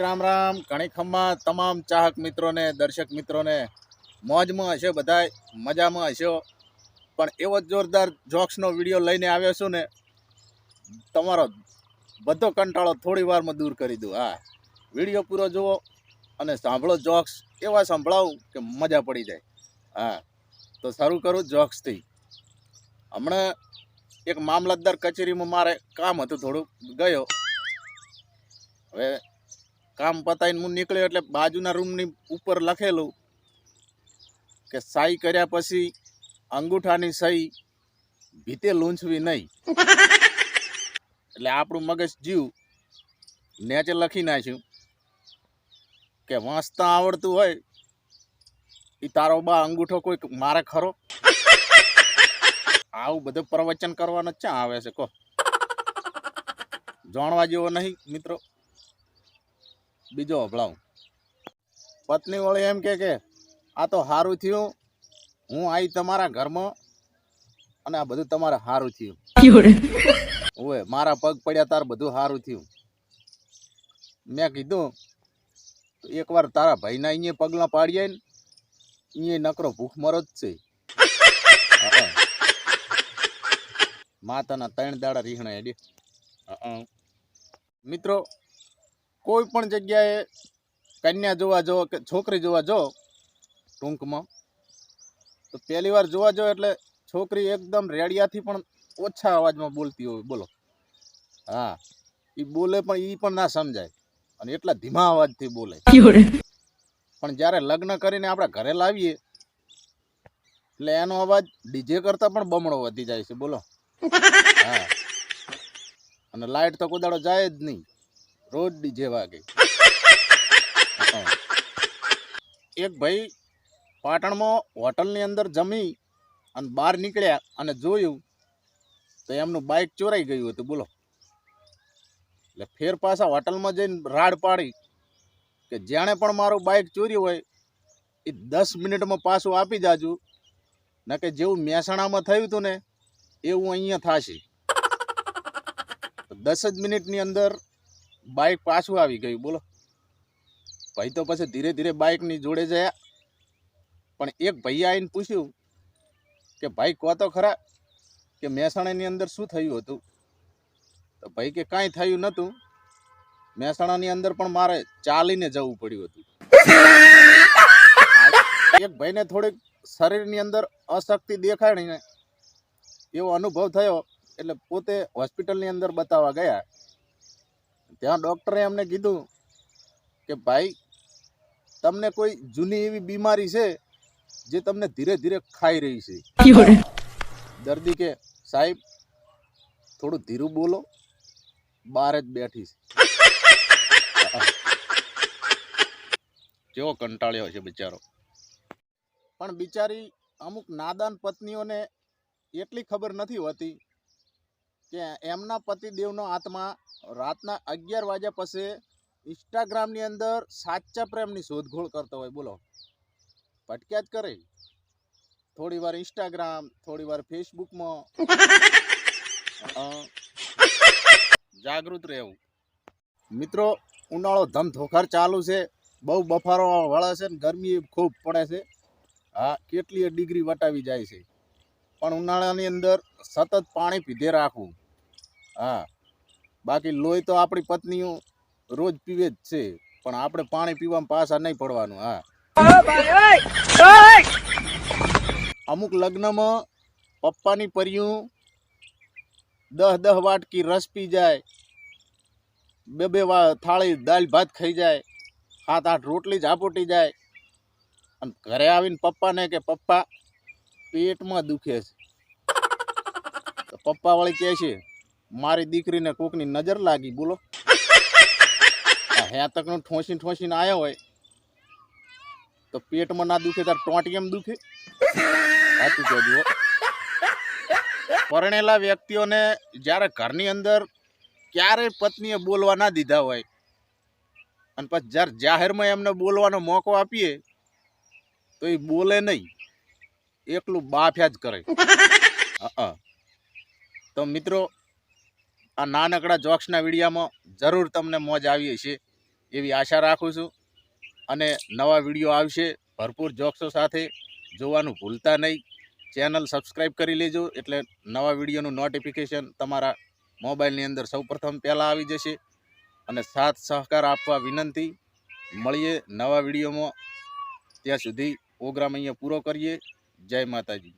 રામ રામ ઘણી ખમ્મા તમામ ચાહક મિત્રોને દર્શક મિત્રોને મોજમાં હશો, બધાય મજામાં હશો। પણ એવો જોરદાર જોક્સનો વિડીયો લઈને આવ્યો છું ને, તમારો બધો કંટાળો થોડી વારમાં દૂર કરી દઉં। હા, વિડીયો પૂરો જુઓ અને સાંભળો જોક્સ એવા સંભળાવું કે મજા પડી જાય। હા, તો શરૂ કરું જોક્સથી। હમણાં એક મામલતદાર કચેરીમાં મારે કામ હતું, થોડું ગયો। હવે કામ પતાવીને હું નીકળ્યો એટલે બાજુના રૂમની ઉપર લખેલું કે સહી કર્યા પછી અંગૂઠાની સહી ભીતે લૂંછવી નહીં। એટલે આપણું મગજ જીવ નેચે લખી નાખ્યું કે વાંચતા આવડતું હોય એ તારો બા અંગૂઠો કોઈ મારે ખરો? આવું બધું પ્રવચન કરવાનો ક્યાં આવે છે કહો? જાણવા જેવો નહીં મિત્રો। બીજો હભળાવું। પત્ની વળી એમ કે આ તો સારું થયું હું આવી તમારા ઘરમાં અને આ બધું તમારે સારું થયું। ઓય મારા પગ પડ્યા તાર બધું સારું થયું। મેં કીધું એકવાર તારા ભાઈના અહીંયા પગલા પાડીએ ને અહીંયા નકરો ભૂખમરો જ છે। માતાના 3 દાડા રીહણા હેડે। મિત્રો, કોઈ પણ જગ્યાએ કન્યા જોવા જો કે છોકરી જોવા જો ટૂંકમાં, તો પહેલી વાર જોવા જો એટલે છોકરી એકદમ રેડિયાથી પણ ઓછા અવાજમાં બોલતી હોય। બોલો, હા, એ બોલે પણ એ પણ ના સમજાય અને એટલા ધીમા અવાજથી બોલે। પણ જ્યારે લગ્ન કરીને આપણે ઘરે લાવીએ એટલે એનો અવાજ ડીજે કરતાં પણ બમણો વધી જાય છે। બોલો, હા, અને લાઈટ તો કોદાળો જાય જ નહીં, રોજ ડીજે વાગે। એક ભાઈ પાટણમાં હોટલની અંદર જમી અને બહાર નીકળ્યા અને જોયું તો એમનું બાઇક ચોરાઈ ગયું હતું। બોલો, એટલે ફેર પાછા હોટલમાં જઈને રાડ પાડી કે જેણે પણ મારું બાઇક ચોર્યું હોય એ 10 મિનિટમાં પાછું આપી જાજુ, ને કે જેવું મહેસાણામાં થયું હતું ને એવું અહીંયા થશે। 10 જ મિનિટની અંદર બાઇક પાછું આવી ગયું। બોલો, ભાઈ તો પછી ધીરે ધીરે બાઇકની જોડે ગયા, પણ એક ભાઈએ આવીને પૂછ્યું કે ભાઈ કહો તો ખરા કે મહેસાણાની અંદર શું થયું હતું? તો ભાઈ કે કાંઈ થયું નહોતું, મહેસાણાની અંદર પણ મારે ચાલીને જવું પડ્યું હતું। એક ભાઈને થોડીક શરીરની અંદર અશક્તિ દેખાડીને એવો અનુભવ થયો એટલે પોતે હોસ્પિટલની અંદર બતાવવા ગયા। ત્યાં ડૉક્ટરે એમને કીધું કે ભાઈ તમને કોઈ જૂની એવી બીમારી છે જે તમને ધીરે ધીરે ખાઈ રહી છે? દર્દી કે સાહેબ થોડું ધીરું બોલો, બહાર જ બેઠી છે। કેવો કંટાળ્યો છે બિચારો। પણ બિચારી અમુક નાદાન પત્નીઓને એટલી ખબર નથી હોતી કે એમના પતિદેવનો આત્મા રાતના 11 વાગ્યા પછી ઇન્સ્ટાગ્રામની અંદર સાચા પ્રેમની શોધખોળ કરતો હોય। બોલો, ભટક્યા જ કરે, થોડી વાર ઇન્સ્ટાગ્રામ, થોડી વાર ફેસબુકમાં। જાગૃત રહેવું મિત્રો। ઉનાળો ધમધોખાર ચાલુ છે, બહુ બફારો વળે છે ને ગરમી ખૂબ પડે છે। હા, કેટલી ડિગ્રી વટાવી જાય છે, પણ ઉનાળાની અંદર સતત પાણી પીધે રાખવું। હા, બાકી લોહી તો આપણી પત્નીઓ રોજ પીવે જ છે, પણ આપણે પાણી પીવામાં પાછા નહીં પડવાનું। હા, અમુક લગ્નમાં પપ્પાની પરિયું 10 વાટકી રસ પી જાય, 2 થાળી દાળ ભાત ખાઈ જાય, 7-8 રોટલી ઝાપોટી જાય, અને ઘરે આવીને પપ્પાને કે પપ્પા પેટમાં દુખે છે, તો પપ્પા વળી કહે છે મારી દીકરીને કોકની નજર લાગી। બોલો, હે તકનું ઠોસીને આવ્યો હોય તો પેટમાં ના દુખે તાર ટોંટી એમ દુખે? સાચું કહેજો। પરણેલા વ્યક્તિઓને જ્યારે ઘરની અંદર ક્યારેય પત્નીએ બોલવા ના દીધા હોય અને પછી જ્યારે જાહેરમાં એમને બોલવાનો મોકો આપીએ તો એ બોલે નહીં, એકલું બાફ્યા જ કરે। તો મિત્રો, આ નાનકડા જોક્સના વિડીયામાં જરૂર તમને મોજ આવી હશે। એવી આશા રાખું છું. અને નવા વિડીયો આવશે ભરપૂર જોક્સો સાથે, જોવાનું ભૂલતા નહીં. ચેનલ સબસ્ક્રાઈબ કરી લેજો એટલે નવા વિડીયોનું નોટિફિકેશન તમારા મોબાઈલની અંદર સૌપ્રથમ પહેલાં આવી જશે. અને સાથ સહકાર આપવા વિનંતી. મળીએ નવા વિડીયોમાં. ત્યાં સુધી પ્રોગ્રામ અહીંયા પૂરો કરીએ. જય માતાજી.